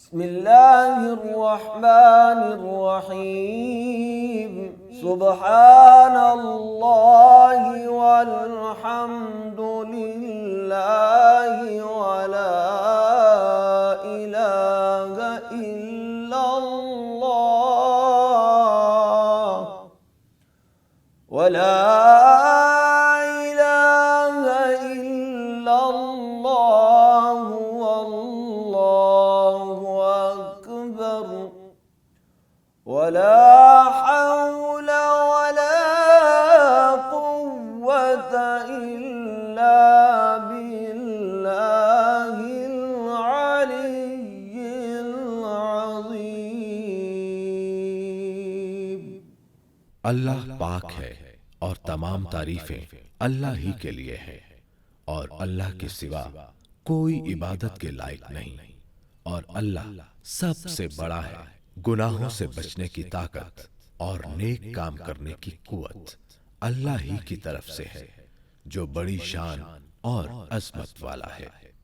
बिस्मिल्लाहिर्रहमानिर्रहीम। सुब्हानल्लाहि वल्हम्दुलिल्लाहि वला इलाहा इल्लल्लाह वला इलाहा इल्लल्लाह वल्लाहु अकबर वला हौला वला कुव्वता इल्ला बिल्लाहिल अलिय्यिल अज़ीम। अल्लाह पाक है और तमाम तारीफें अल्लाह ही के लिए हैं, और अल्लाह के सिवा कोई इबादत के लायक नहीं, और अल्लाह सबसे बड़ा है। गुनाहों से बचने की ताकत और नेक काम करने की कुव्वत अल्लाह ही की तरफ से है, जो बड़ी शान और अजमत वाला है।